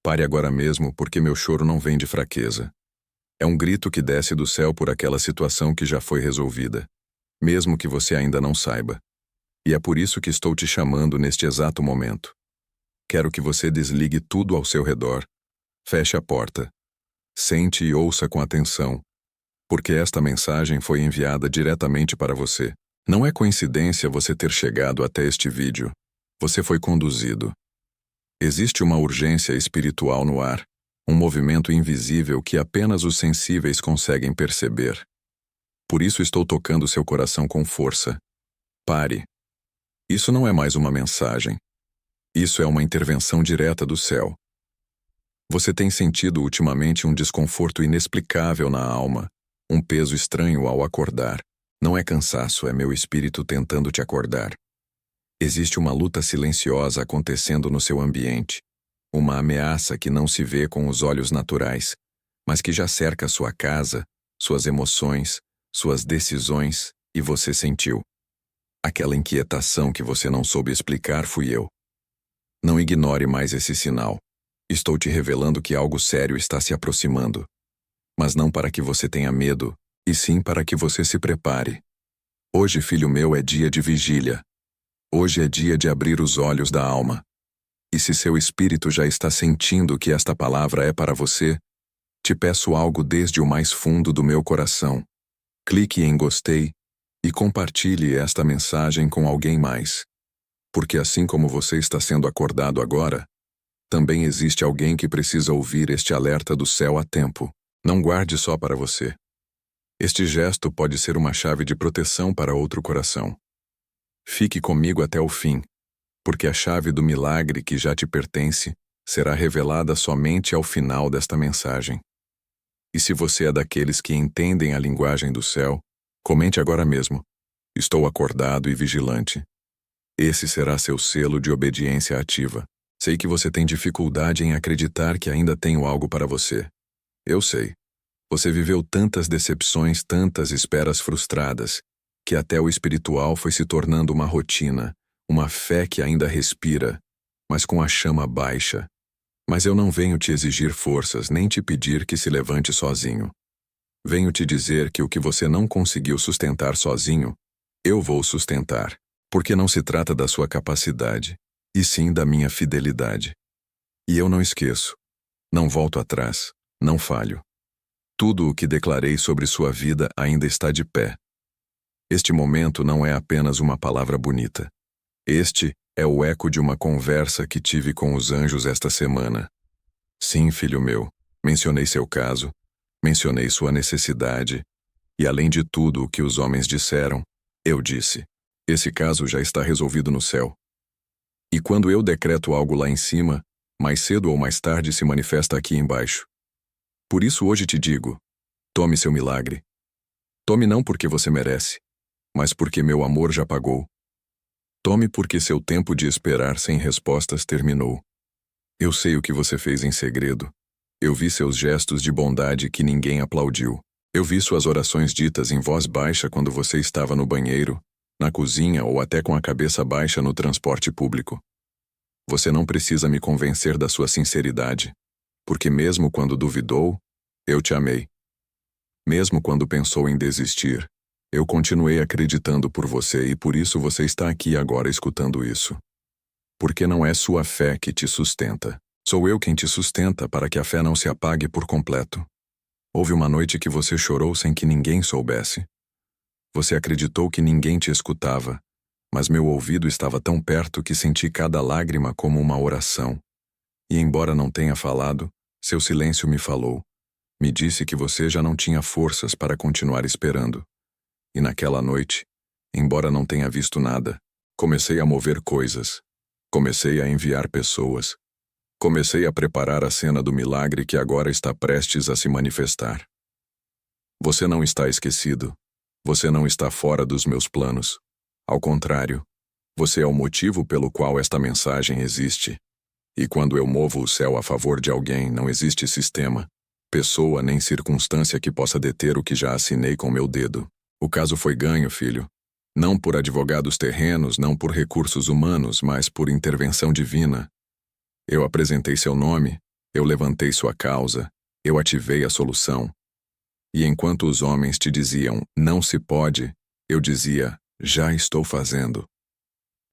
Pare agora mesmo, porque meu choro não vem de fraqueza. É um grito que desce do céu por aquela situação que já foi resolvida, mesmo que você ainda não saiba. E é por isso que estou te chamando neste exato momento. Quero que você desligue tudo ao seu redor. Feche a porta. Sente e ouça com atenção, porque esta mensagem foi enviada diretamente para você. Não é coincidência você ter chegado até este vídeo. Você foi conduzido. Existe uma urgência espiritual no ar, um movimento invisível que apenas os sensíveis conseguem perceber. Por isso estou tocando seu coração com força. Pare. Isso não é mais uma mensagem. Isso é uma intervenção direta do céu. Você tem sentido ultimamente um desconforto inexplicável na alma, um peso estranho ao acordar. Não é cansaço, é meu espírito tentando te acordar. Existe uma luta silenciosa acontecendo no seu ambiente, uma ameaça que não se vê com os olhos naturais, mas que já cerca sua casa, suas emoções, suas decisões, e você sentiu. Aquela inquietação que você não soube explicar fui eu. Não ignore mais esse sinal. Estou te revelando que algo sério está se aproximando. Mas não para que você tenha medo, e sim para que você se prepare. Hoje, filho meu, é dia de vigília. Hoje é dia de abrir os olhos da alma. E se seu espírito já está sentindo que esta palavra é para você, te peço algo desde o mais fundo do meu coração. Clique em gostei e compartilhe esta mensagem com alguém mais. Porque assim como você está sendo acordado agora, também existe alguém que precisa ouvir este alerta do céu a tempo. Não guarde só para você. Este gesto pode ser uma chave de proteção para outro coração. Fique comigo até o fim, porque a chave do milagre que já te pertence será revelada somente ao final desta mensagem. E se você é daqueles que entendem a linguagem do céu, comente agora mesmo: estou acordado e vigilante. Esse será seu selo de obediência ativa. Sei que você tem dificuldade em acreditar que ainda tenho algo para você. Eu sei. Você viveu tantas decepções, tantas esperas frustradas, que até o espiritual foi se tornando uma rotina, uma fé que ainda respira, mas com a chama baixa. Mas eu não venho te exigir forças, nem te pedir que se levante sozinho. Venho te dizer que o que você não conseguiu sustentar sozinho, eu vou sustentar, porque não se trata da sua capacidade, e sim da minha fidelidade. E eu não esqueço, não volto atrás, não falho. Tudo o que declarei sobre sua vida ainda está de pé. Este momento não é apenas uma palavra bonita. Este é o eco de uma conversa que tive com os anjos esta semana. Sim, filho meu, mencionei seu caso, mencionei sua necessidade, e além de tudo o que os homens disseram, eu disse: esse caso já está resolvido no céu. E quando eu decreto algo lá em cima, mais cedo ou mais tarde se manifesta aqui embaixo. Por isso hoje te digo: tome seu milagre. Tome não porque você merece, mas porque meu amor já pagou. Tome porque seu tempo de esperar sem respostas terminou. Eu sei o que você fez em segredo. Eu vi seus gestos de bondade que ninguém aplaudiu. Eu vi suas orações ditas em voz baixa quando você estava no banheiro, na cozinha ou até com a cabeça baixa no transporte público. Você não precisa me convencer da sua sinceridade, porque mesmo quando duvidou, eu te amei. Mesmo quando pensou em desistir, eu continuei acreditando por você e por isso você está aqui agora escutando isso. Porque não é sua fé que te sustenta. Sou eu quem te sustenta para que a fé não se apague por completo. Houve uma noite que você chorou sem que ninguém soubesse. Você acreditou que ninguém te escutava, mas meu ouvido estava tão perto que senti cada lágrima como uma oração. E embora não tenha falado, seu silêncio me falou. Me disse que você já não tinha forças para continuar esperando. E naquela noite, embora não tenha visto nada, comecei a mover coisas. Comecei a enviar pessoas. Comecei a preparar a cena do milagre que agora está prestes a se manifestar. Você não está esquecido. Você não está fora dos meus planos. Ao contrário, você é o motivo pelo qual esta mensagem existe. E quando eu movo o céu a favor de alguém, não existe sistema, pessoa nem circunstância que possa deter o que já assinei com meu dedo. O caso foi ganho, filho. Não por advogados terrenos, não por recursos humanos, mas por intervenção divina. Eu apresentei seu nome, Eu levantei sua causa, eu ativei a solução. E enquanto os homens te diziam, não se pode, eu dizia, já estou fazendo.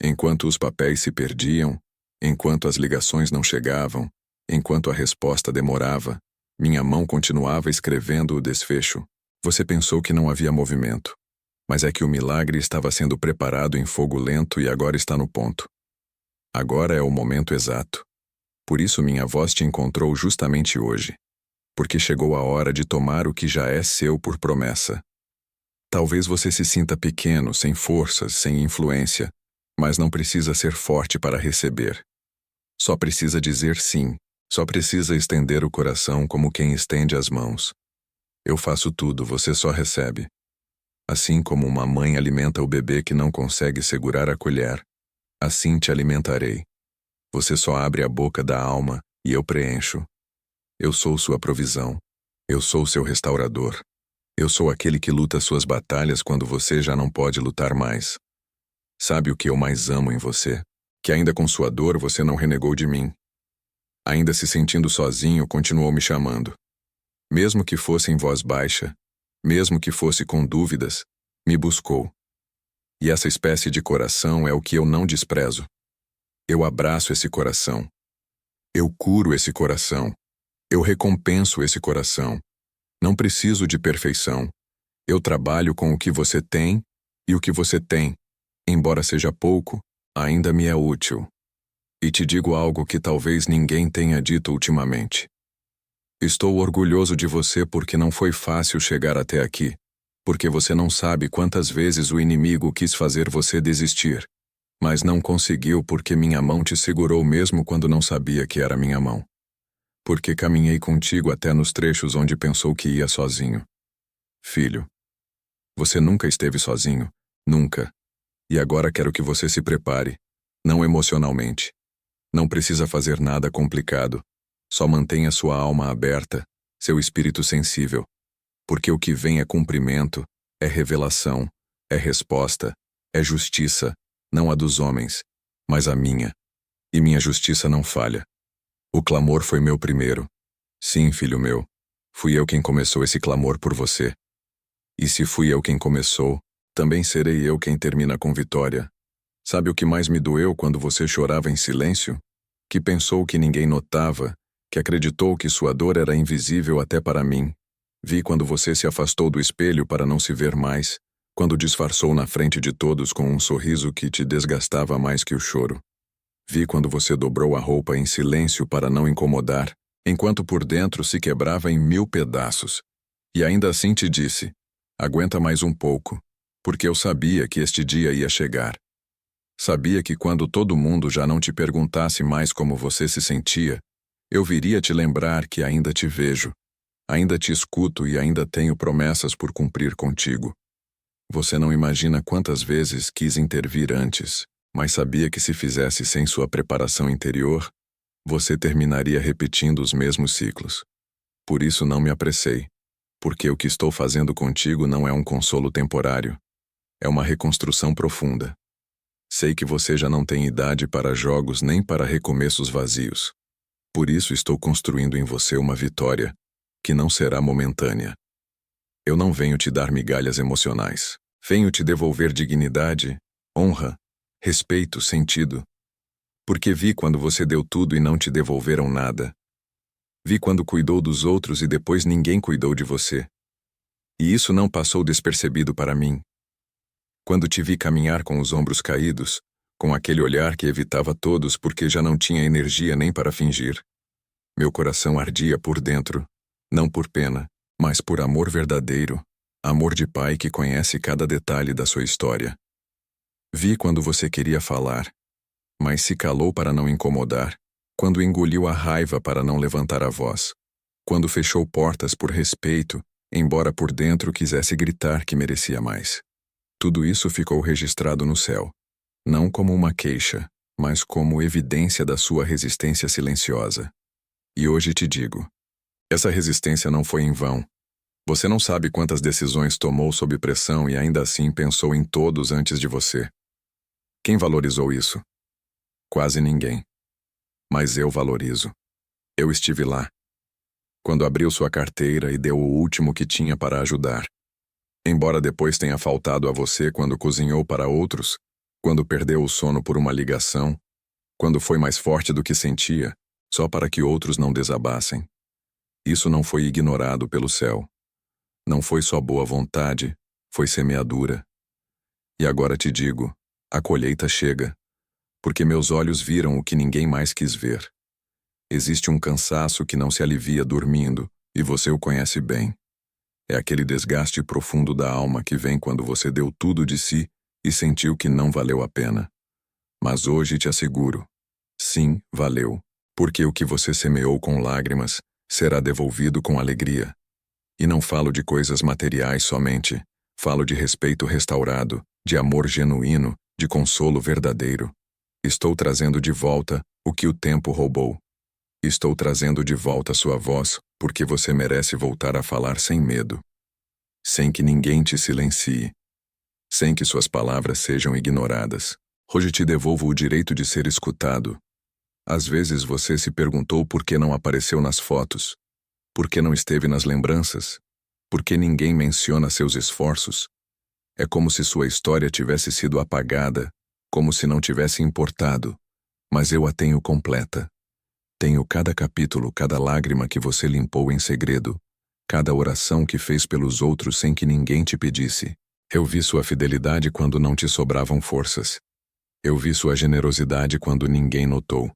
Enquanto os papéis se perdiam, enquanto as ligações não chegavam, enquanto a resposta demorava, minha mão continuava escrevendo o desfecho. Você pensou que não havia movimento. Mas é que o milagre estava sendo preparado em fogo lento e agora está no ponto. Agora é o momento exato. Por isso minha voz te encontrou justamente hoje. Porque chegou a hora de tomar o que já é seu por promessa. Talvez você se sinta pequeno, sem forças, sem influência, mas não precisa ser forte para receber. Só precisa dizer sim, só precisa estender o coração como quem estende as mãos. Eu faço tudo, você só recebe. Assim como uma mãe alimenta o bebê que não consegue segurar a colher, assim te alimentarei. Você só abre a boca da alma e eu preencho. Eu sou sua provisão. Eu sou seu restaurador. Eu sou aquele que luta suas batalhas quando você já não pode lutar mais. Sabe o que eu mais amo em você? Que ainda com sua dor você não renegou de mim. Ainda se sentindo sozinho, continuou me chamando. Mesmo que fosse em voz baixa, mesmo que fosse com dúvidas, me buscou. E essa espécie de coração é o que eu não desprezo. Eu abraço esse coração. Eu curo esse coração. Eu recompenso esse coração. Não preciso de perfeição. Eu trabalho com o que você tem, e o que você tem, embora seja pouco, ainda me é útil. E te digo algo que talvez ninguém tenha dito ultimamente. Estou orgulhoso de você porque não foi fácil chegar até aqui, porque você não sabe quantas vezes o inimigo quis fazer você desistir, mas não conseguiu porque minha mão te segurou mesmo quando não sabia que era minha mão. Porque caminhei contigo até nos trechos onde pensou que ia sozinho. Filho, você nunca esteve sozinho, nunca. E agora quero que você se prepare, não emocionalmente. Não precisa fazer nada complicado. Só mantenha sua alma aberta, seu espírito sensível. Porque o que vem é cumprimento, é revelação, é resposta, é justiça, não a dos homens, mas a minha. E minha justiça não falha. O clamor foi meu primeiro. Sim, filho meu. Fui eu quem começou esse clamor por você. E se fui eu quem começou, também serei eu quem termina com vitória. Sabe o que mais me doeu quando você chorava em silêncio? Que pensou que ninguém notava, que acreditou que sua dor era invisível até para mim. Vi quando você se afastou do espelho para não se ver mais, quando disfarçou na frente de todos com um sorriso que te desgastava mais que o choro. Vi quando você dobrou a roupa em silêncio para não incomodar, enquanto por dentro se quebrava em 1000 pedaços. E ainda assim te disse, aguenta mais um pouco, porque eu sabia que este dia ia chegar. Sabia que quando todo mundo já não te perguntasse mais como você se sentia, eu viria te lembrar que ainda te vejo, ainda te escuto e ainda tenho promessas por cumprir contigo. Você não imagina quantas vezes quis intervir antes, mas sabia que se fizesse sem sua preparação interior, você terminaria repetindo os mesmos ciclos. Por isso não me apressei, porque o que estou fazendo contigo não é um consolo temporário, é uma reconstrução profunda. Sei que você já não tem idade para jogos nem para recomeços vazios. Por isso estou construindo em você uma vitória, que não será momentânea. Eu não venho te dar migalhas emocionais. Venho te devolver dignidade, honra, respeito, sentido. Porque vi quando você deu tudo e não te devolveram nada. Vi quando cuidou dos outros e depois ninguém cuidou de você. E isso não passou despercebido para mim. Quando te vi caminhar com os ombros caídos, com aquele olhar que evitava todos porque já não tinha energia nem para fingir. Meu coração ardia por dentro, não por pena, mas por amor verdadeiro, amor de pai que conhece cada detalhe da sua história. Vi quando você queria falar, mas se calou para não incomodar, quando engoliu a raiva para não levantar a voz, quando fechou portas por respeito, embora por dentro quisesse gritar que merecia mais. Tudo isso ficou registrado no céu, não como uma queixa, mas como evidência da sua resistência silenciosa. E hoje te digo, essa resistência não foi em vão. Você não sabe quantas decisões tomou sob pressão e ainda assim pensou em todos antes de você. Quem valorizou isso? Quase ninguém. Mas eu valorizo. Eu estive lá. Quando abriu sua carteira e deu o último que tinha para ajudar. Embora depois tenha faltado a você quando cozinhou para outros, quando perdeu o sono por uma ligação, quando foi mais forte do que sentia, só para que outros não desabassem. Isso não foi ignorado pelo céu. Não foi só boa vontade, foi semeadura. E agora te digo, a colheita chega, porque meus olhos viram o que ninguém mais quis ver. Existe um cansaço que não se alivia dormindo, e você o conhece bem. É aquele desgaste profundo da alma que vem quando você deu tudo de si e sentiu que não valeu a pena. Mas hoje te asseguro, sim, valeu, porque o que você semeou com lágrimas será devolvido com alegria. E não falo de coisas materiais somente, falo de respeito restaurado, de amor genuíno, de consolo verdadeiro. Estou trazendo de volta o que o tempo roubou. Estou trazendo de volta sua voz, porque você merece voltar a falar sem medo. Sem que ninguém te silencie. Sem que suas palavras sejam ignoradas. Hoje te devolvo o direito de ser escutado. Às vezes você se perguntou por que não apareceu nas fotos. Por que não esteve nas lembranças? Por que ninguém menciona seus esforços? É como se sua história tivesse sido apagada, como se não tivesse importado. Mas eu a tenho completa. Tenho cada capítulo, cada lágrima que você limpou em segredo, cada oração que fez pelos outros sem que ninguém te pedisse. Eu vi sua fidelidade quando não te sobravam forças. Eu vi sua generosidade quando ninguém notou.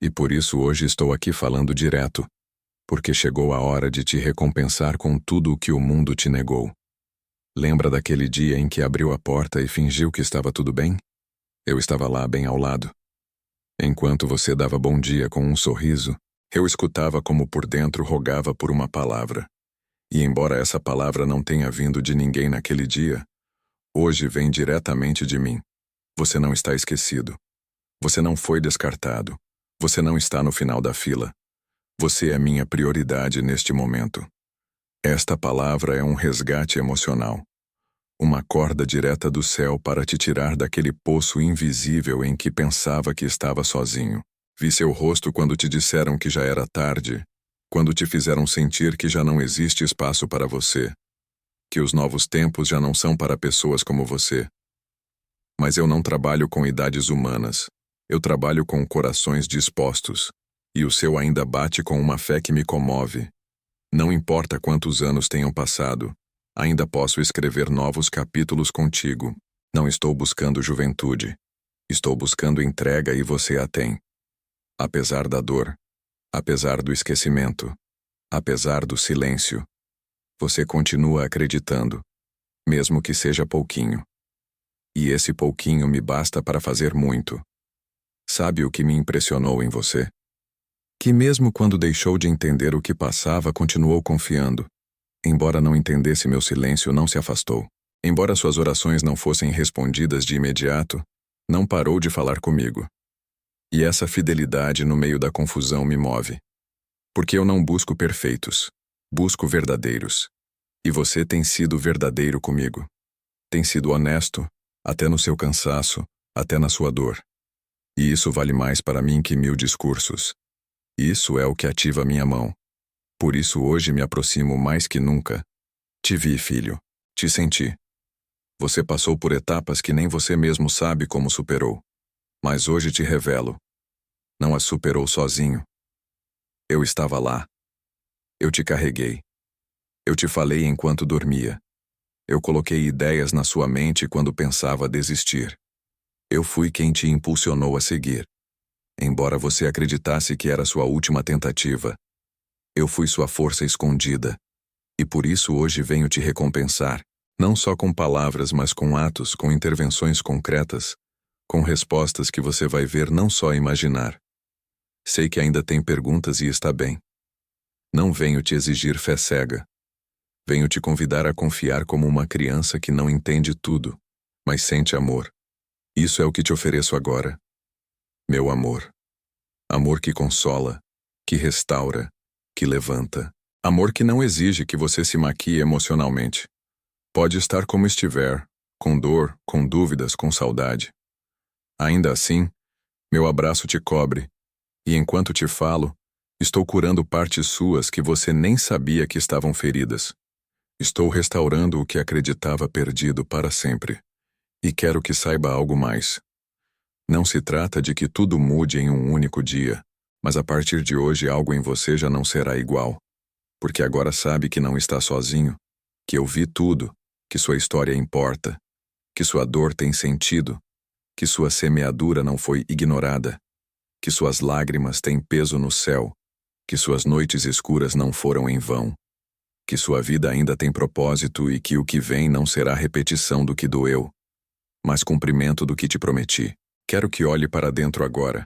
E por isso hoje estou aqui falando direto, porque chegou a hora de te recompensar com tudo o que o mundo te negou. Lembra daquele dia em que abriu a porta e fingiu que estava tudo bem? Eu estava lá bem ao lado. Enquanto você dava bom dia com um sorriso, eu escutava como por dentro rogava por uma palavra. E embora essa palavra não tenha vindo de ninguém naquele dia, hoje vem diretamente de mim. Você não está esquecido. Você não foi descartado. Você não está no final da fila. Você é minha prioridade neste momento. Esta palavra é um resgate emocional. Uma corda direta do céu para te tirar daquele poço invisível em que pensava que estava sozinho. Vi seu rosto quando te disseram que já era tarde, quando te fizeram sentir que já não existe espaço para você, que os novos tempos já não são para pessoas como você. Mas eu não trabalho com idades humanas. Eu trabalho com corações dispostos, e o seu ainda bate com uma fé que me comove. Não importa quantos anos tenham passado, ainda posso escrever novos capítulos contigo. Não estou buscando juventude. Estou buscando entrega e você a tem. Apesar da dor, apesar do esquecimento, apesar do silêncio, você continua acreditando, mesmo que seja pouquinho. E esse pouquinho me basta para fazer muito. Sabe o que me impressionou em você? Que mesmo quando deixou de entender o que passava, continuou confiando. Embora não entendesse meu silêncio, não se afastou. Embora suas orações não fossem respondidas de imediato, não parou de falar comigo. E essa fidelidade no meio da confusão me move. Porque eu não busco perfeitos, busco verdadeiros. E você tem sido verdadeiro comigo. Tem sido honesto, até no seu cansaço, até na sua dor. E isso vale mais para mim que 1000 discursos. Isso é o que ativa minha mão. Por isso hoje me aproximo mais que nunca. Te vi, filho. Te senti. Você passou por etapas que nem você mesmo sabe como superou. Mas hoje te revelo. Não as superou sozinho. Eu estava lá. Eu te carreguei. Eu te falei enquanto dormia. Eu coloquei ideias na sua mente quando pensava desistir. Eu fui quem te impulsionou a seguir. Embora você acreditasse que era sua última tentativa, eu fui sua força escondida. E por isso hoje venho te recompensar, não só com palavras, mas com atos, com intervenções concretas, com respostas que você vai ver, não só imaginar. Sei que ainda tem perguntas e está bem. Não venho te exigir fé cega. Venho te convidar a confiar como uma criança que não entende tudo, mas sente amor. Isso é o que te ofereço agora. Meu amor. Amor que consola, que restaura, que levanta. Amor que não exige que você se maquie emocionalmente. Pode estar como estiver, com dor, com dúvidas, com saudade. Ainda assim, meu abraço te cobre, e enquanto te falo, Estou curando partes suas que você nem sabia que estavam feridas. Estou restaurando o que acreditava perdido para sempre. E quero que saiba algo mais. Não se trata de que tudo mude em um único dia, mas a partir de hoje algo em você já não será igual. Porque agora sabe que não está sozinho, que eu vi tudo, que sua história importa, que sua dor tem sentido, que sua semeadura não foi ignorada, que suas lágrimas têm peso no céu, que suas noites escuras não foram em vão, que sua vida ainda tem propósito e que o que vem não será repetição do que doeu, mas cumprimento do que te prometi. Quero que olhe para dentro agora.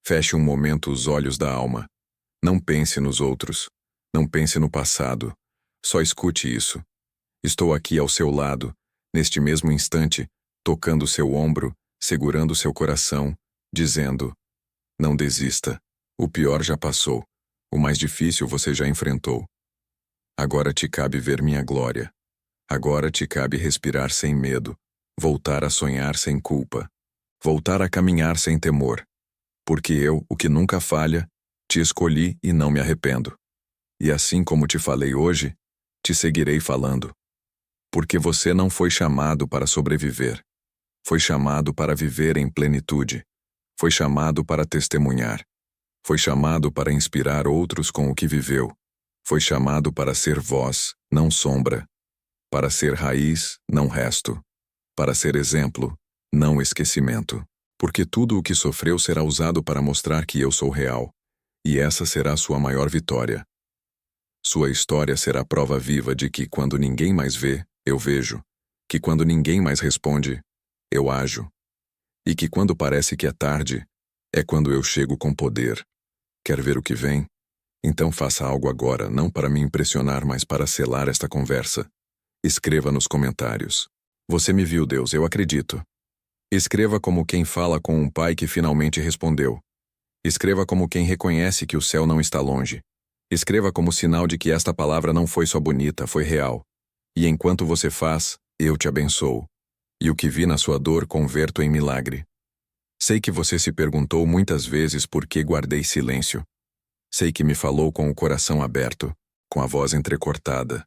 Feche um momento os olhos da alma. Não pense nos outros. Não pense no passado. Só escute isso. Estou aqui ao seu lado, neste mesmo instante, tocando seu ombro, segurando seu coração, dizendo: não desista. O pior já passou. O mais difícil você já enfrentou. Agora te cabe ver minha glória. Agora te cabe respirar sem medo, voltar a sonhar sem culpa, voltar a caminhar sem temor. Porque eu, o que nunca falha, te escolhi e não me arrependo. E assim como te falei hoje, te seguirei falando. Porque você não foi chamado para sobreviver. Foi chamado para viver em plenitude. Foi chamado para testemunhar. Foi chamado para inspirar outros com o que viveu. Foi chamado para ser voz, não sombra. Para ser raiz, não resto. Para ser exemplo, não esquecimento. Porque tudo o que sofreu será usado para mostrar que eu sou real. E essa será sua maior vitória. Sua história será prova viva de que quando ninguém mais vê, eu vejo. Que quando ninguém mais responde, eu ajo. E que quando parece que é tarde, é quando eu chego com poder. Quer ver o que vem? Então faça algo agora, não para me impressionar, mas para selar esta conversa. Escreva nos comentários: você me viu, Deus, eu acredito. Escreva como quem fala com um pai que finalmente respondeu. Escreva como quem reconhece que o céu não está longe. Escreva como sinal de que esta palavra não foi só bonita, foi real. E enquanto você faz, eu te abençoo. E o que vi na sua dor converto em milagre. Sei que você se perguntou muitas vezes por que guardei silêncio. Sei que me falou com o coração aberto, com a voz entrecortada,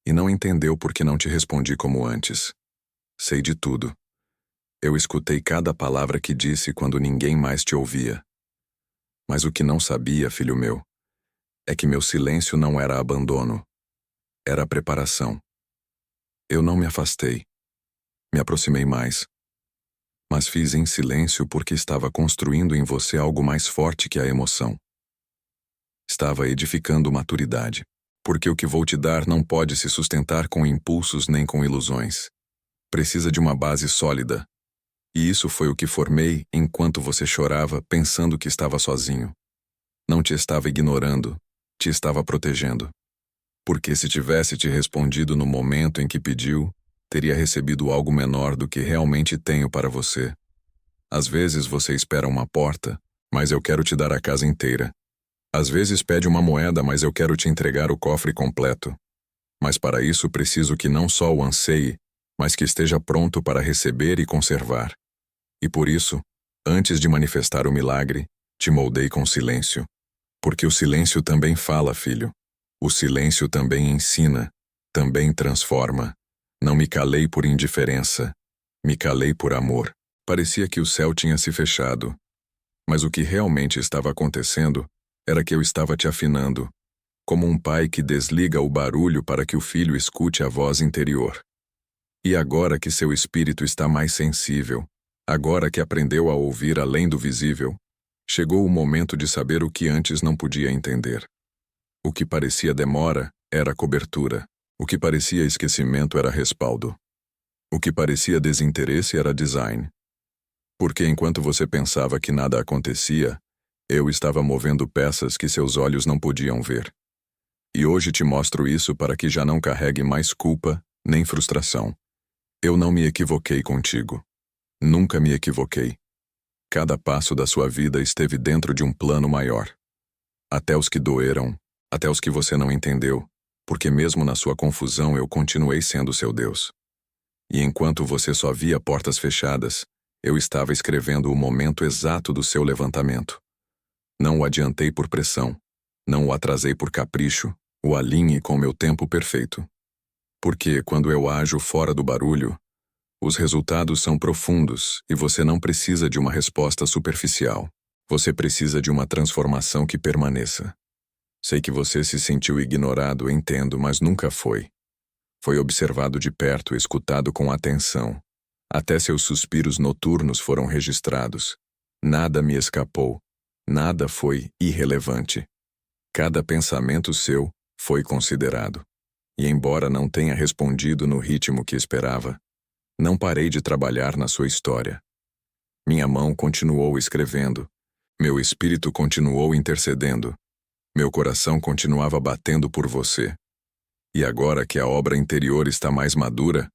e não entendeu por que não te respondi como antes. Sei de tudo. Eu escutei cada palavra que disse quando ninguém mais te ouvia. Mas o que não sabia, filho meu, é que meu silêncio não era abandono. Era preparação. Eu não me afastei. Me aproximei mais. Mas fiz em silêncio porque estava construindo em você algo mais forte que a emoção. Estava edificando maturidade. Porque o que vou te dar não pode se sustentar com impulsos nem com ilusões. Precisa de uma base sólida. E isso foi o que formei enquanto você chorava pensando que estava sozinho. Não te estava ignorando, te estava protegendo. Porque se tivesse te respondido no momento em que pediu, teria recebido algo menor do que realmente tenho para você. Às vezes você espera uma porta, mas eu quero te dar a casa inteira. Às vezes pede uma moeda, mas eu quero te entregar o cofre completo. Mas para isso preciso que não só o anseie, mas que esteja pronto para receber e conservar. E por isso, antes de manifestar o milagre, te moldei com silêncio. Porque o silêncio também fala, filho. O silêncio também ensina, também transforma. Não me calei por indiferença, me calei por amor. Parecia que o céu tinha se fechado. Mas o que realmente estava acontecendo era que eu estava te afinando, como um pai que desliga o barulho para que o filho escute a voz interior. E agora que seu espírito está mais sensível, agora que aprendeu a ouvir além do visível, chegou o momento de saber o que antes não podia entender. O que parecia demora era cobertura. O que parecia esquecimento era respaldo. O que parecia desinteresse era design. Porque enquanto você pensava que nada acontecia, eu estava movendo peças que seus olhos não podiam ver. E hoje te mostro isso para que já não carregue mais culpa nem frustração. Eu não me equivoquei contigo. Nunca me equivoquei. Cada passo da sua vida esteve dentro de um plano maior. Até os que doeram, até os que você não entendeu, porque mesmo na sua confusão eu continuei sendo seu Deus. E enquanto você só via portas fechadas, eu estava escrevendo o momento exato do seu levantamento. Não o adiantei por pressão, Não o atrasei por capricho, o alinhe com meu tempo perfeito. Porque, quando eu ajo fora do barulho, os resultados são profundos e você não precisa de uma resposta superficial. Você precisa de uma transformação que permaneça. Sei que você se sentiu ignorado, entendo, mas nunca foi. Foi observado de perto, escutado com atenção. Até seus suspiros noturnos foram registrados. Nada me escapou. Nada foi irrelevante. Cada pensamento seu foi considerado. E embora não tenha respondido no ritmo que esperava, não parei de trabalhar na sua história. Minha mão continuou escrevendo. Meu espírito continuou intercedendo. Meu coração continuava batendo por você. E agora que a obra interior está mais madura,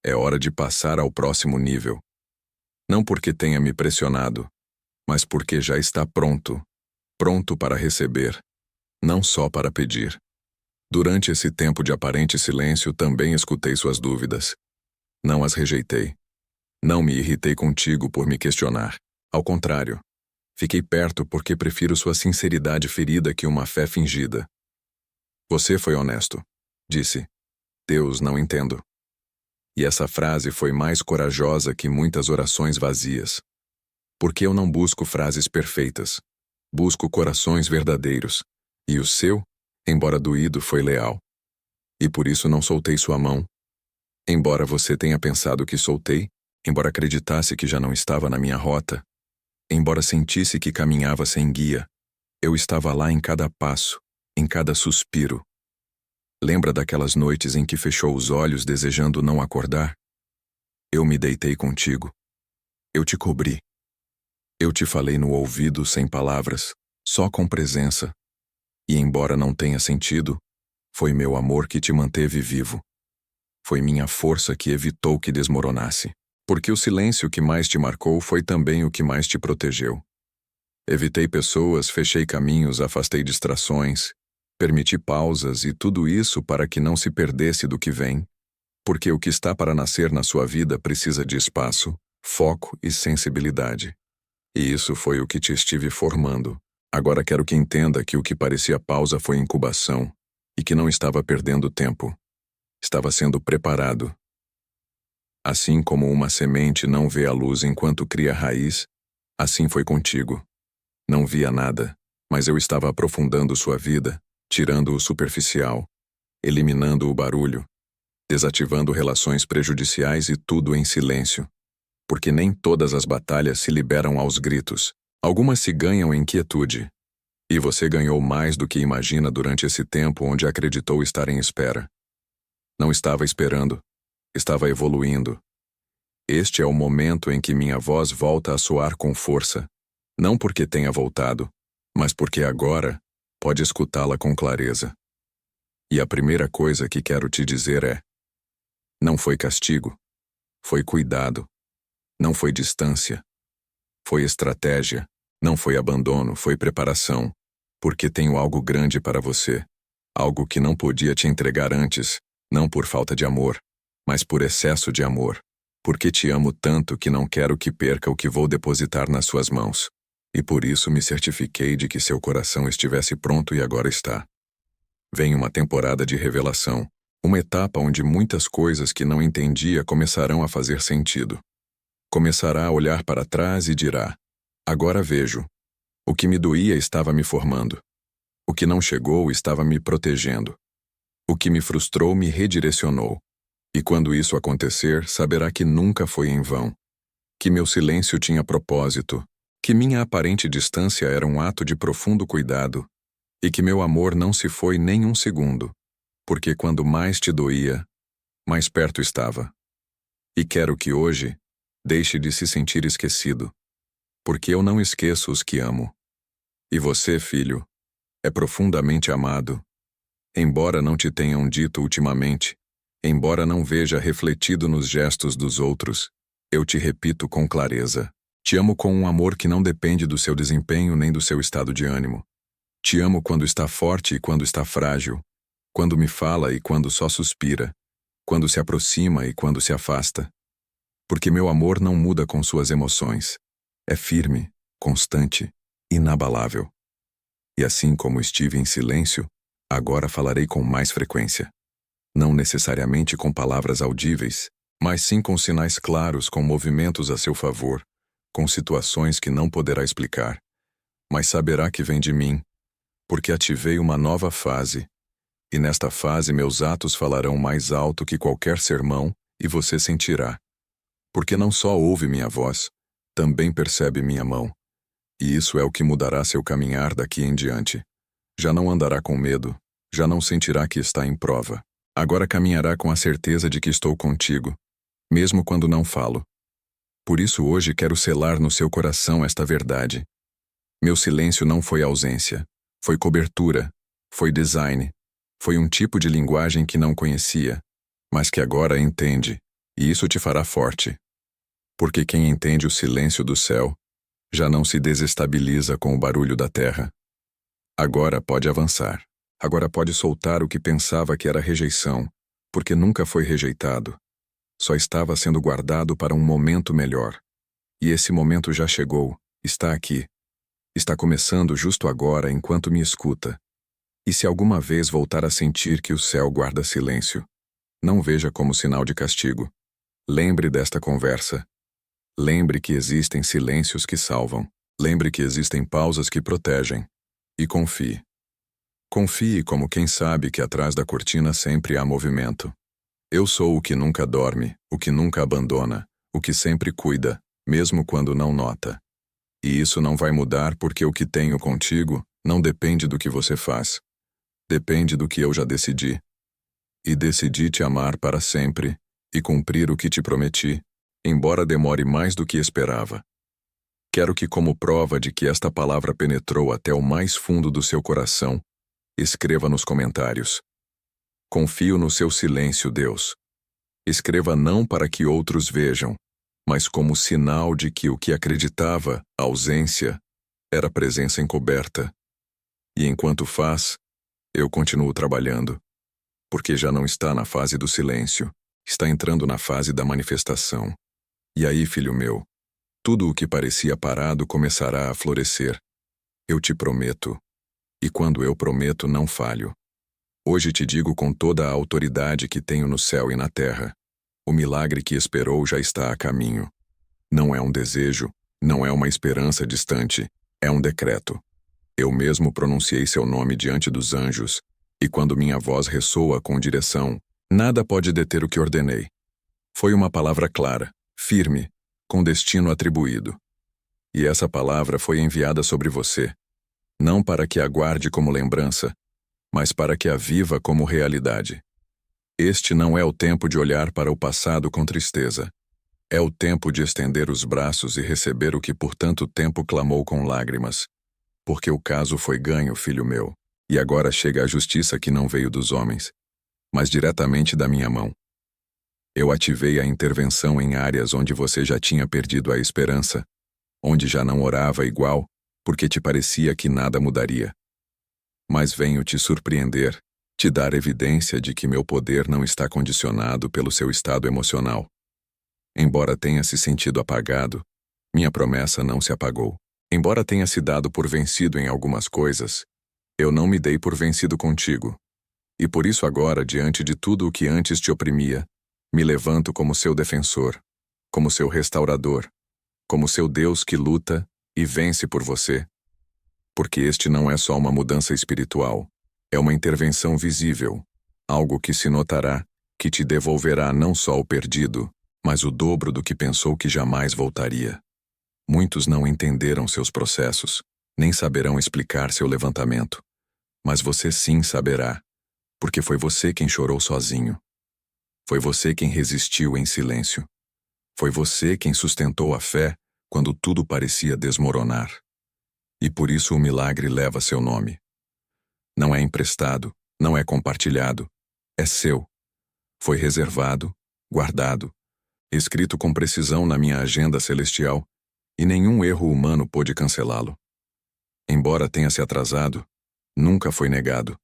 é hora de passar ao próximo nível. Não porque tenha me pressionado, mas porque já está pronto. Pronto para receber, não só para pedir. Durante esse tempo de aparente silêncio, também escutei suas dúvidas. Não as rejeitei. Não me irritei contigo por me questionar. Ao contrário, fiquei perto porque prefiro sua sinceridade ferida que uma fé fingida. Você foi honesto, disse. Deus, não entendo. E essa frase foi mais corajosa que muitas orações vazias. Porque eu não busco frases perfeitas. Busco corações verdadeiros. E o seu, embora doído, foi leal. E por isso não soltei sua mão. Embora você tenha pensado que soltei, embora acreditasse que já não estava na minha rota, embora sentisse que caminhava sem guia, eu estava lá em cada passo, em cada suspiro. Lembra daquelas noites em que fechou os olhos desejando não acordar? Eu me deitei contigo. Eu te cobri. Eu te falei no ouvido sem palavras, só com presença. E embora não tenha sentido, foi meu amor que te manteve vivo. Foi minha força que evitou que desmoronasse. Porque o silêncio que mais te marcou foi também o que mais te protegeu. Evitei pessoas, fechei caminhos, afastei distrações, permiti pausas e tudo isso para que não se perdesse do que vem. Porque o que está para nascer na sua vida precisa de espaço, foco e sensibilidade. E isso foi o que te estive formando. Agora quero que entenda que o que parecia pausa foi incubação e que não estava perdendo tempo. Estava sendo preparado. Assim como uma semente não vê a luz enquanto cria raiz, assim foi contigo. Não via nada, mas eu estava aprofundando sua vida, tirando o superficial, eliminando o barulho, desativando relações prejudiciais e tudo em silêncio. Porque nem todas as batalhas se liberam aos gritos. Algumas se ganham em quietude. E você ganhou mais do que imagina durante esse tempo onde acreditou estar em espera. Não estava esperando. Estava evoluindo. Este é o momento em que minha voz volta a soar com força. Não porque tenha voltado, mas porque agora pode escutá-la com clareza. E a primeira coisa que quero te dizer é: não foi castigo. Foi cuidado. Não foi distância. Foi estratégia. Não foi abandono, foi preparação. Porque tenho algo grande para você. Algo que não podia te entregar antes, não por falta de amor, mas por excesso de amor. Porque te amo tanto que não quero que perca o que vou depositar nas suas mãos. E por isso me certifiquei de que seu coração estivesse pronto e agora está. Vem uma temporada de revelação. Uma etapa onde muitas coisas que não entendia começarão a fazer sentido. Começará a olhar para trás e dirá: agora vejo. O que me doía estava me formando. O que não chegou estava me protegendo. O que me frustrou me redirecionou. E quando isso acontecer, saberá que nunca foi em vão. Que meu silêncio tinha propósito. Que minha aparente distância era um ato de profundo cuidado. E que meu amor não se foi nem um segundo. Porque quando mais te doía, mais perto estava. E quero que hoje deixe de se sentir esquecido. Porque eu não esqueço os que amo. E você, filho, é profundamente amado. Embora não te tenham dito ultimamente, embora não veja refletido nos gestos dos outros, eu te repito com clareza. Te amo com um amor que não depende do seu desempenho nem do seu estado de ânimo. Te amo quando está forte e quando está frágil, quando me fala e quando só suspira, quando se aproxima e quando se afasta. Porque meu amor não muda com suas emoções. É firme, constante, inabalável. E assim como estive em silêncio, agora falarei com mais frequência. Não necessariamente com palavras audíveis, mas sim com sinais claros, com movimentos a seu favor, com situações que não poderá explicar, mas saberá que vem de mim, porque ativei uma nova fase, e nesta fase meus atos falarão mais alto que qualquer sermão, e você sentirá. Porque não só ouve minha voz, também percebe minha mão. E isso é o que mudará seu caminhar daqui em diante. Já não andará com medo, já não sentirá que está em prova. Agora caminhará com a certeza de que estou contigo, mesmo quando não falo. Por isso hoje quero selar no seu coração esta verdade. Meu silêncio não foi ausência, foi cobertura, foi design, foi um tipo de linguagem que não conhecia, mas que agora entende, e isso te fará forte. Porque quem entende o silêncio do céu, já não se desestabiliza com o barulho da terra. Agora pode avançar. Agora pode soltar o que pensava que era rejeição, porque nunca foi rejeitado. Só estava sendo guardado para um momento melhor. E esse momento já chegou, está aqui. Está começando justo agora enquanto me escuta. E se alguma vez voltar a sentir que o céu guarda silêncio, não veja como sinal de castigo. Lembre desta conversa. Lembre que existem silêncios que salvam. Lembre que existem pausas que protegem. E confie. Confie como quem sabe que atrás da cortina sempre há movimento. Eu sou o que nunca dorme, o que nunca abandona, o que sempre cuida, mesmo quando não nota. E isso não vai mudar porque o que tenho contigo não depende do que você faz. Depende do que eu já decidi. E decidi te amar para sempre e cumprir o que te prometi, embora demore mais do que esperava. Quero que, como prova de que esta palavra penetrou até o mais fundo do seu coração, escreva nos comentários: confio no seu silêncio, Deus. Escreva não para que outros vejam, mas como sinal de que o que acreditava, ausência, era presença encoberta. E enquanto faz, eu continuo trabalhando, porque já não está na fase do silêncio, está entrando na fase da manifestação. E aí, filho meu, tudo o que parecia parado começará a florescer. Eu te prometo. E quando eu prometo, não falho. Hoje te digo com toda a autoridade que tenho no céu e na terra: o milagre que esperou já está a caminho. Não é um desejo, não é uma esperança distante, é um decreto. Eu mesmo pronunciei seu nome diante dos anjos, e quando minha voz ressoa com direção, nada pode deter o que ordenei. Foi uma palavra clara, firme, com destino atribuído. E essa palavra foi enviada sobre você, não para que a guarde como lembrança, mas para que a viva como realidade. Este não é o tempo de olhar para o passado com tristeza. É o tempo de estender os braços e receber o que por tanto tempo clamou com lágrimas. Porque o caso foi ganho, filho meu, e agora chega a justiça que não veio dos homens, mas diretamente da minha mão. Eu ativei a intervenção em áreas onde você já tinha perdido a esperança, onde já não orava igual, porque te parecia que nada mudaria. Mas venho te surpreender, te dar evidência de que meu poder não está condicionado pelo seu estado emocional. Embora tenha se sentido apagado, minha promessa não se apagou. Embora tenha se dado por vencido em algumas coisas, eu não me dei por vencido contigo. E por isso agora, diante de tudo o que antes te oprimia, me levanto como seu defensor, como seu restaurador, como seu Deus que luta e vence por você. Porque este não é só uma mudança espiritual, é uma intervenção visível, algo que se notará, que te devolverá não só o perdido, mas o dobro do que pensou que jamais voltaria. Muitos não entenderam seus processos, nem saberão explicar seu levantamento. Mas você sim saberá, porque foi você quem chorou sozinho. Foi você quem resistiu em silêncio. Foi você quem sustentou a fé quando tudo parecia desmoronar. E por isso o milagre leva seu nome. Não é emprestado, não é compartilhado, é seu. Foi reservado, guardado, escrito com precisão na minha agenda celestial, e nenhum erro humano pôde cancelá-lo. Embora tenha se atrasado, nunca foi negado.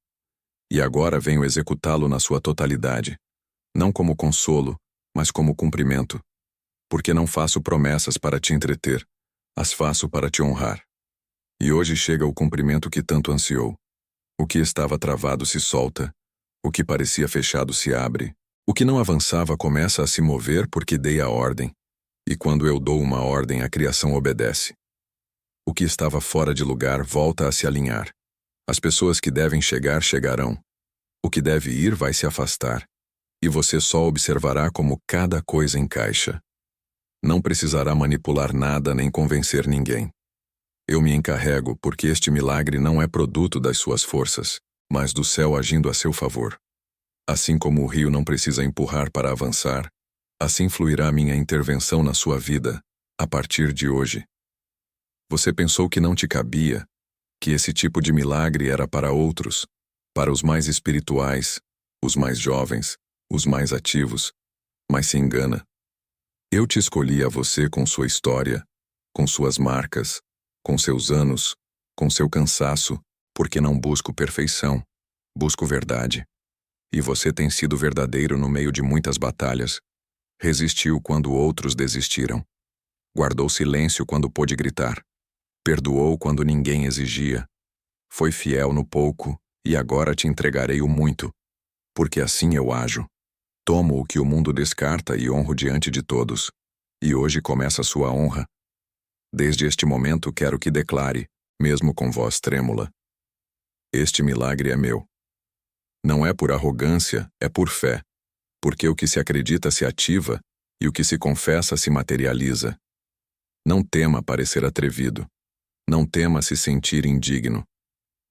E agora venho executá-lo na sua totalidade, não como consolo, mas como cumprimento, porque não faço promessas para te entreter, as faço para te honrar. E hoje chega o cumprimento que tanto ansiou. O que estava travado se solta. O que parecia fechado se abre. O que não avançava começa a se mover porque dei a ordem. E quando eu dou uma ordem, a criação obedece. O que estava fora de lugar volta a se alinhar. As pessoas que devem chegar, chegarão. O que deve ir vai se afastar. E você só observará como cada coisa encaixa. Não precisará manipular nada nem convencer ninguém. Eu me encarrego porque este milagre não é produto das suas forças, mas do céu agindo a seu favor. Assim como o rio não precisa empurrar para avançar, assim fluirá minha intervenção na sua vida, a partir de hoje. Você pensou que não te cabia, que esse tipo de milagre era para outros, para os mais espirituais, os mais jovens, os mais ativos, mas se engana. Eu te escolhi a você com sua história, com suas marcas, com seus anos, com seu cansaço, porque não busco perfeição, busco verdade. E você tem sido verdadeiro no meio de muitas batalhas. Resistiu quando outros desistiram. Guardou silêncio quando pôde gritar. Perdoou quando ninguém exigia. Foi fiel no pouco e agora te entregarei o muito. Porque assim eu ajo. Tomo o que o mundo descarta e honro diante de todos. E hoje começa a sua honra. Desde este momento quero que declare, mesmo com voz trêmula: este milagre é meu. Não é por arrogância, é por fé. Porque o que se acredita se ativa e o que se confessa se materializa. Não tema parecer atrevido. Não tema se sentir indigno.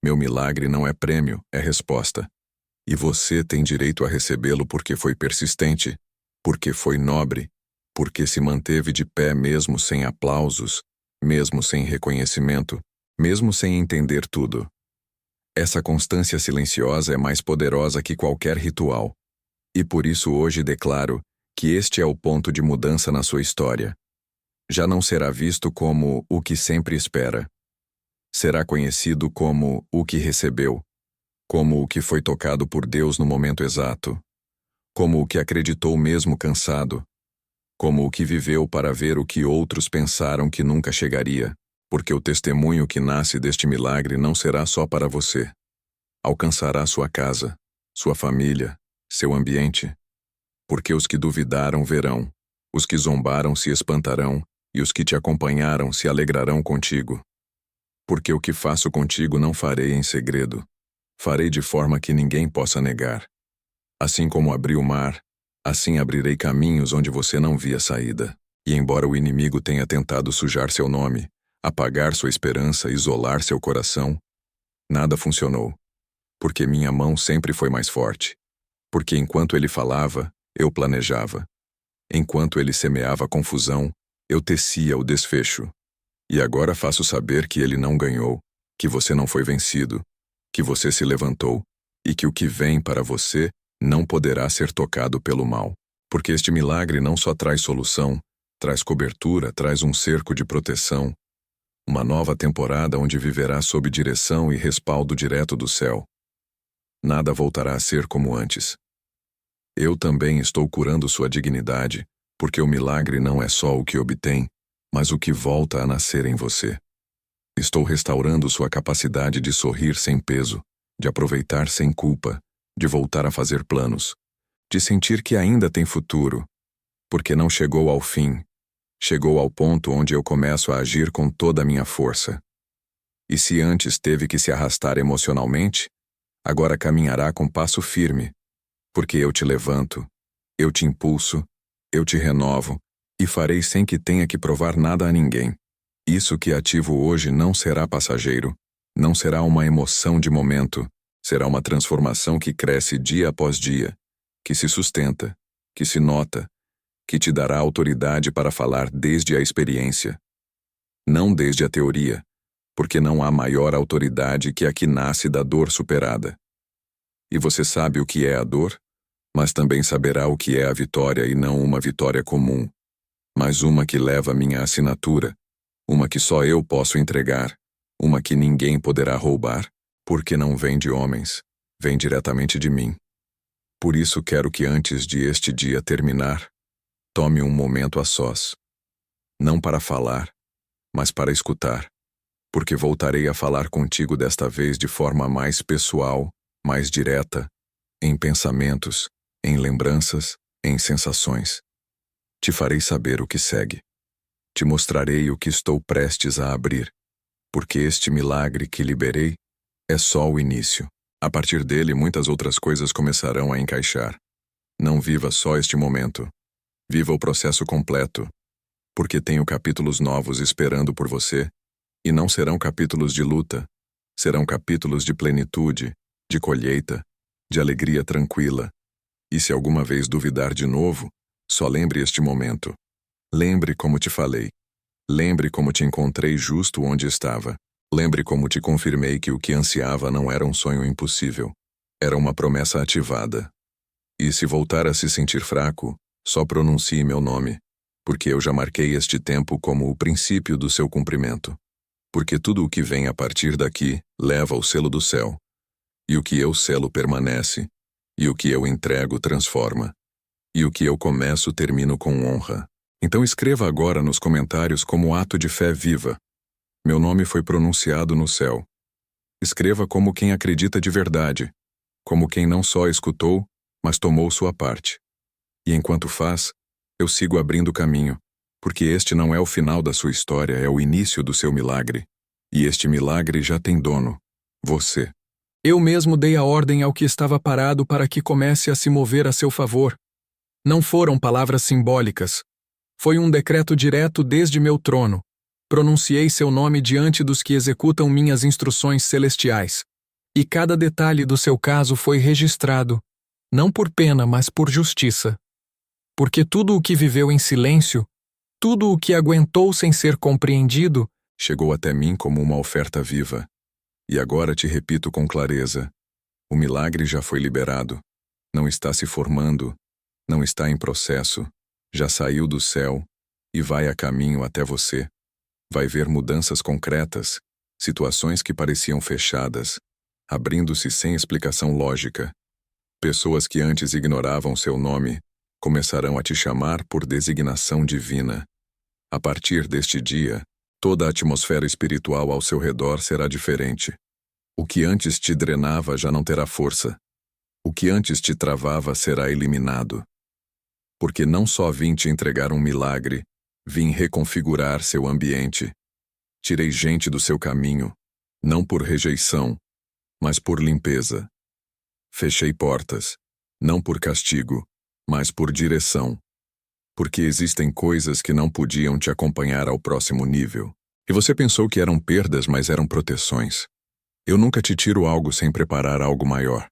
Meu milagre não é prêmio, é resposta. E você tem direito a recebê-lo porque foi persistente, porque foi nobre, porque se manteve de pé mesmo sem aplausos, mesmo sem reconhecimento, mesmo sem entender tudo. Essa constância silenciosa é mais poderosa que qualquer ritual. E por isso hoje declaro que este é o ponto de mudança na sua história. Já não será visto como o que sempre espera. Será conhecido como o que recebeu, como o que foi tocado por Deus no momento exato, como o que acreditou mesmo cansado, como o que viveu para ver o que outros pensaram que nunca chegaria, porque o testemunho que nasce deste milagre não será só para você. Alcançará sua casa, sua família, seu ambiente, porque os que duvidaram verão, os que zombaram se espantarão e os que te acompanharam se alegrarão contigo. Porque o que faço contigo não farei em segredo. Farei de forma que ninguém possa negar. Assim como abri o mar, assim abrirei caminhos onde você não via saída. E embora o inimigo tenha tentado sujar seu nome, apagar sua esperança, isolar seu coração, nada funcionou. Porque minha mão sempre foi mais forte. Porque enquanto ele falava, eu planejava. Enquanto ele semeava confusão, eu tecia o desfecho. E agora faço saber que ele não ganhou, que você não foi vencido, que você se levantou e que o que vem para você não poderá ser tocado pelo mal. Porque este milagre não só traz solução, traz cobertura, traz um cerco de proteção, uma nova temporada onde viverá sob direção e respaldo direto do céu. Nada voltará a ser como antes. Eu também estou curando sua dignidade, porque o milagre não é só o que obtém, mas o que volta a nascer em você. Estou restaurando sua capacidade de sorrir sem peso, de aproveitar sem culpa, de voltar a fazer planos, de sentir que ainda tem futuro, porque não chegou ao fim, chegou ao ponto onde eu começo a agir com toda a minha força. E se antes teve que se arrastar emocionalmente, agora caminhará com passo firme, porque eu te levanto, eu te impulso, eu te renovo, e farei sem que tenha que provar nada a ninguém. Isso que ativo hoje não será passageiro, não será uma emoção de momento, será uma transformação que cresce dia após dia, que se sustenta, que se nota, que te dará autoridade para falar desde a experiência. Não desde a teoria, porque não há maior autoridade que a que nasce da dor superada. E você sabe o que é a dor, mas também saberá o que é a vitória e não uma vitória comum, mas uma que leva minha assinatura, uma que só eu posso entregar, uma que ninguém poderá roubar, porque não vem de homens, vem diretamente de mim. Por isso quero que antes de este dia terminar, tome um momento a sós. Não para falar, mas para escutar, porque voltarei a falar contigo desta vez de forma mais pessoal, mais direta, em pensamentos, em lembranças, em sensações. Te farei saber o que segue. Te mostrarei o que estou prestes a abrir, porque este milagre que liberei é só o início. A partir dele, muitas outras coisas começarão a encaixar. Não viva só este momento. Viva o processo completo, porque tenho capítulos novos esperando por você, e não serão capítulos de luta, serão capítulos de plenitude, de colheita, de alegria tranquila. E se alguma vez duvidar de novo, só lembre este momento. Lembre como te falei. Lembre como te encontrei justo onde estava. Lembre como te confirmei que o que ansiava não era um sonho impossível. Era uma promessa ativada. E se voltar a se sentir fraco, só pronuncie meu nome, porque eu já marquei este tempo como o princípio do seu cumprimento. Porque tudo o que vem a partir daqui leva o selo do céu. E o que eu selo permanece, e o que eu entrego transforma. E o que eu começo termino com honra. Então escreva agora nos comentários como ato de fé viva. Meu nome foi pronunciado no céu. Escreva como quem acredita de verdade, como quem não só escutou, mas tomou sua parte. E enquanto faz, eu sigo abrindo caminho, porque este não é o final da sua história, é o início do seu milagre. E este milagre já tem dono, você. Eu mesmo dei a ordem ao que estava parado para que comece a se mover a seu favor. Não foram palavras simbólicas. Foi um decreto direto desde meu trono. Pronunciei seu nome diante dos que executam minhas instruções celestiais. E cada detalhe do seu caso foi registrado, não por pena, mas por justiça. Porque tudo o que viveu em silêncio, tudo o que aguentou sem ser compreendido, chegou até mim como uma oferta viva. E agora te repito com clareza: o milagre já foi liberado. Não está se formando, não está em processo, já saiu do céu e vai a caminho até você. Vai ver mudanças concretas, situações que pareciam fechadas, abrindo-se sem explicação lógica. Pessoas que antes ignoravam seu nome começarão a te chamar por designação divina. A partir deste dia, toda a atmosfera espiritual ao seu redor será diferente. O que antes te drenava já não terá força. O que antes te travava será eliminado. Porque não só vim te entregar um milagre, vim reconfigurar seu ambiente. Tirei gente do seu caminho, não por rejeição, mas por limpeza. Fechei portas, não por castigo, mas por direção. Porque existem coisas que não podiam te acompanhar ao próximo nível. E você pensou que eram perdas, mas eram proteções. Eu nunca te tiro algo sem preparar algo maior.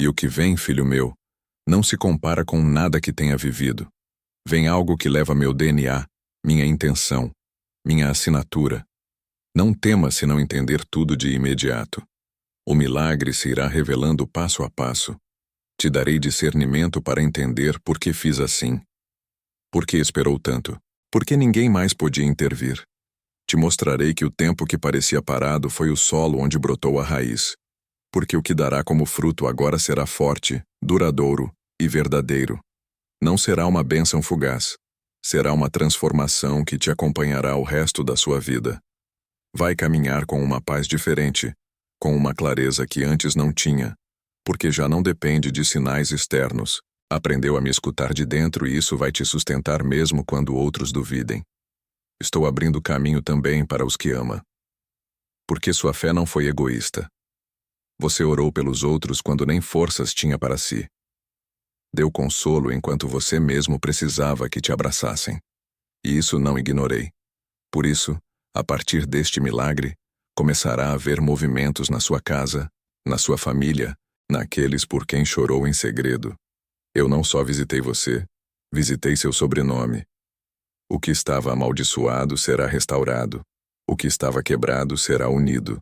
E o que vem, filho meu, não se compara com nada que tenha vivido. Vem algo que leva meu DNA, minha intenção, minha assinatura. Não tema se não entender tudo de imediato. O milagre se irá revelando passo a passo. Te darei discernimento para entender por que fiz assim. Por que esperou tanto? Por que ninguém mais podia intervir? Te mostrarei que o tempo que parecia parado foi o solo onde brotou a raiz. Porque o que dará como fruto agora será forte, duradouro e verdadeiro. Não será uma bênção fugaz. Será uma transformação que te acompanhará o resto da sua vida. Vai caminhar com uma paz diferente, com uma clareza que antes não tinha, porque já não depende de sinais externos. Aprendeu a me escutar de dentro e isso vai te sustentar mesmo quando outros duvidem. Estou abrindo caminho também para os que ama. Porque sua fé não foi egoísta. Você orou pelos outros quando nem forças tinha para si. Deu consolo enquanto você mesmo precisava que te abraçassem. E isso não ignorei. Por isso, a partir deste milagre, começará a haver movimentos na sua casa, na sua família, naqueles por quem chorou em segredo. Eu não só visitei você, visitei seu sobrenome. O que estava amaldiçoado será restaurado. O que estava quebrado será unido.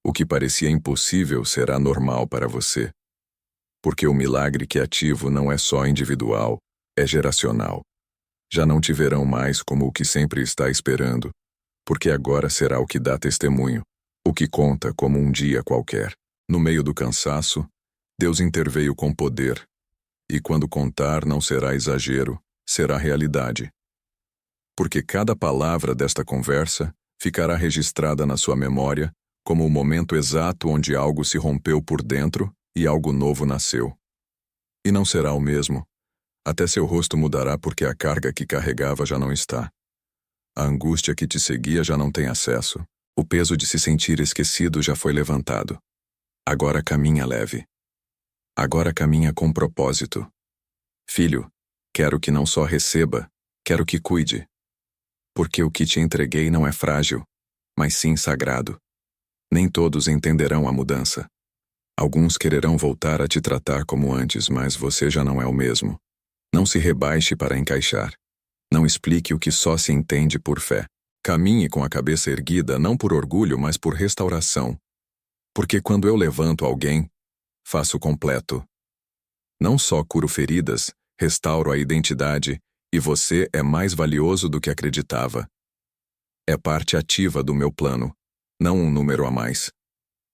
O que parecia impossível será normal para você. Porque o milagre que ativo não é só individual, é geracional. Já não te verão mais como o que sempre está esperando, porque agora será o que dá testemunho, o que conta como um dia qualquer. No meio do cansaço, Deus interveio com poder. E quando contar não será exagero, será realidade. Porque cada palavra desta conversa Ficará registrada na sua memória como o momento exato onde algo se rompeu por dentro e algo novo nasceu. E não será o mesmo. Até seu rosto mudará porque a carga que carregava já não está. A angústia que te seguia já não tem acesso. O peso de se sentir esquecido já foi levantado. Agora caminha leve. Agora caminha com propósito. Filho, quero que não só receba, quero que cuide. Porque o que te entreguei não é frágil, mas sim sagrado. Nem todos entenderão a mudança. Alguns quererão voltar a te tratar como antes, mas você já não é o mesmo. Não se rebaixe para encaixar. Não explique o que só se entende por fé. Caminhe com a cabeça erguida não por orgulho, mas por restauração. Porque quando eu levanto alguém, faço completo. Não só curo feridas, restauro a identidade, e você é mais valioso do que acreditava. É parte ativa do meu plano, não um número a mais.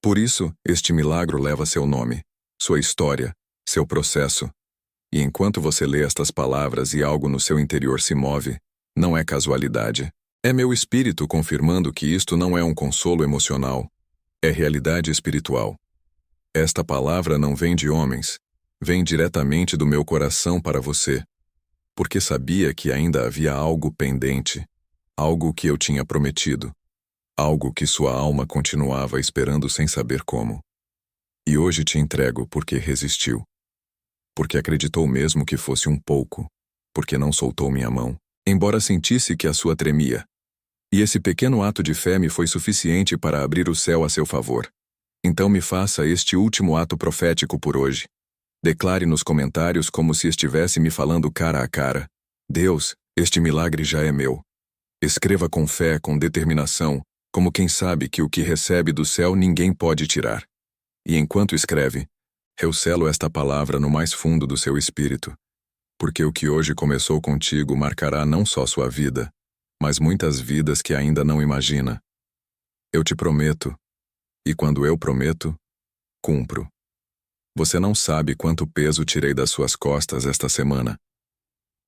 Por isso, este milagre leva seu nome, sua história, seu processo. E enquanto você lê estas palavras e algo no seu interior se move, não é casualidade. É meu espírito confirmando que isto não é um consolo emocional. É realidade espiritual. Esta palavra não vem de homens, vem diretamente do meu coração para você. Porque sabia que ainda havia algo pendente, algo que eu tinha prometido, algo que sua alma continuava esperando sem saber como. E hoje te entrego porque resistiu. Porque acreditou mesmo que fosse um pouco, porque não soltou minha mão, embora sentisse que a sua tremia. E esse pequeno ato de fé me foi suficiente para abrir o céu a seu favor. Então me faça este último ato profético por hoje. Declare nos comentários como se estivesse me falando cara a cara. Deus, este milagre já é meu. Escreva com fé, com determinação, como quem sabe que o que recebe do céu ninguém pode tirar. E enquanto escreve, eu selo esta palavra no mais fundo do seu espírito, porque o que hoje começou contigo marcará não só sua vida, mas muitas vidas que ainda não imagina. Eu te prometo, e quando eu prometo, cumpro. Você não sabe quanto peso tirei das suas costas esta semana.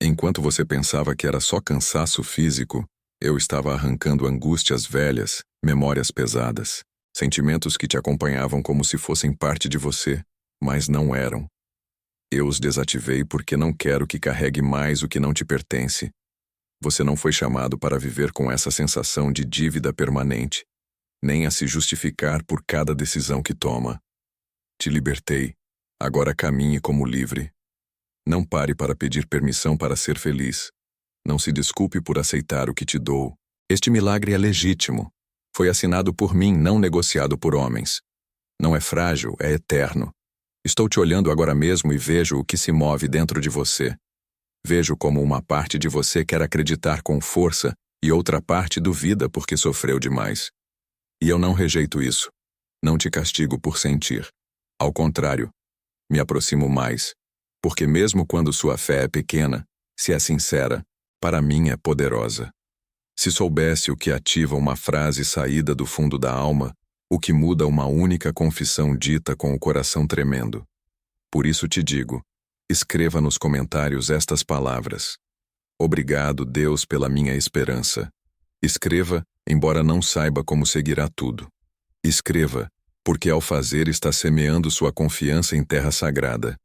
Enquanto você pensava que era só cansaço físico, eu estava arrancando angústias velhas, memórias pesadas, sentimentos que te acompanhavam como se fossem parte de você, mas não eram. Eu os desativei porque não quero que carregue mais o que não te pertence. Você não foi chamado para viver com essa sensação de dívida permanente, nem a se justificar por cada decisão que toma. Te libertei, agora caminhe como livre. Não pare para pedir permissão para ser feliz. Não se desculpe por aceitar o que te dou. Este milagre é legítimo. Foi assinado por mim, não negociado por homens. Não é frágil, é eterno. Estou te olhando agora mesmo e vejo o que se move dentro de você. Vejo como uma parte de você quer acreditar com força e outra parte duvida porque sofreu demais. E eu não rejeito isso. Não te castigo por sentir. Ao contrário, me aproximo mais, porque mesmo quando sua fé é pequena, se é sincera, para mim é poderosa. Se soubesse o que ativa uma frase saída do fundo da alma, o que muda uma única confissão dita com o coração tremendo. Por isso te digo, escreva nos comentários estas palavras. Obrigado, Deus, pela minha esperança. Escreva, embora não saiba como seguirá tudo. Escreva, porque ao fazer está semeando sua confiança em terra sagrada.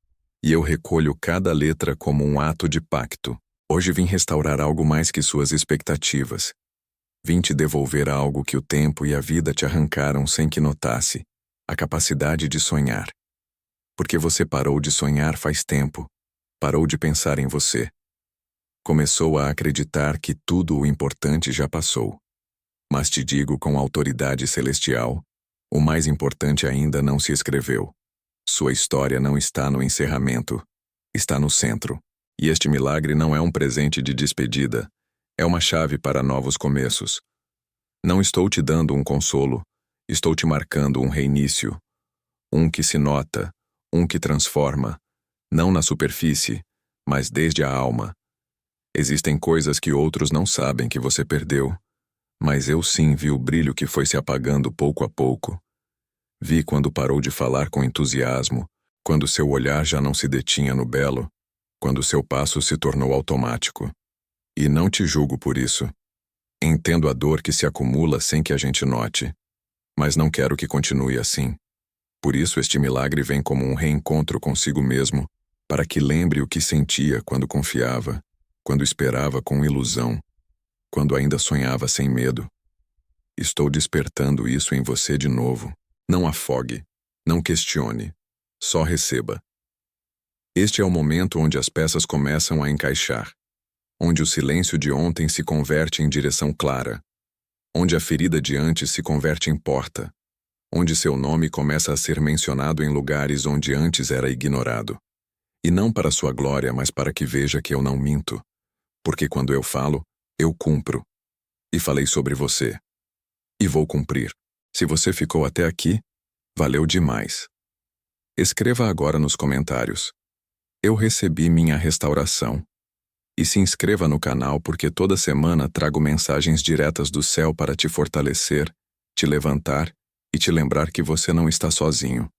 E eu recolho cada letra como um ato de pacto. Hoje vim restaurar algo mais que suas expectativas. Vim te devolver algo que o tempo e a vida te arrancaram sem que notasse, a capacidade de sonhar. Porque você parou de sonhar faz tempo, parou de pensar em você. Começou a acreditar que tudo o importante já passou. Mas te digo com autoridade celestial, o mais importante ainda não se escreveu. Sua história não está no encerramento, está no centro. E este milagre não é um presente de despedida, é uma chave para novos começos. Não estou te dando um consolo, estou te marcando um reinício. Um que se nota, um que transforma, não na superfície, mas desde a alma. Existem coisas que outros não sabem que você perdeu, mas eu sim vi o brilho que foi se apagando pouco a pouco. Vi quando parou de falar com entusiasmo, quando seu olhar já não se detinha no belo, quando seu passo se tornou automático. E não te julgo por isso. Entendo a dor que se acumula sem que a gente note, mas não quero que continue assim. Por isso este milagre vem como um reencontro consigo mesmo, para que lembre o que sentia quando confiava, quando esperava com ilusão, quando ainda sonhava sem medo. Estou despertando isso em você de novo. Não afogue, não questione, só receba. Este é o momento onde as peças começam a encaixar, onde o silêncio de ontem se converte em direção clara, onde a ferida de antes se converte em porta, onde seu nome começa a ser mencionado em lugares onde antes era ignorado. E não para sua glória, mas para que veja que eu não minto, porque quando eu falo, eu cumpro. E falei sobre você. E vou cumprir. Se você ficou até aqui, valeu demais. Escreva agora nos comentários: eu recebi minha restauração. E se inscreva no canal porque toda semana trago mensagens diretas do céu para te fortalecer, te levantar e te lembrar que você não está sozinho.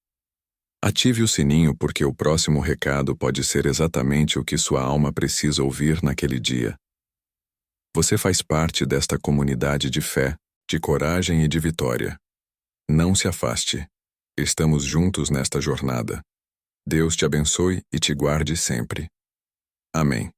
Ative o sininho porque o próximo recado pode ser exatamente o que sua alma precisa ouvir naquele dia. Você faz parte desta comunidade de fé, de coragem e de vitória. Não se afaste. Estamos juntos nesta jornada. Deus te abençoe e te guarde sempre. Amém.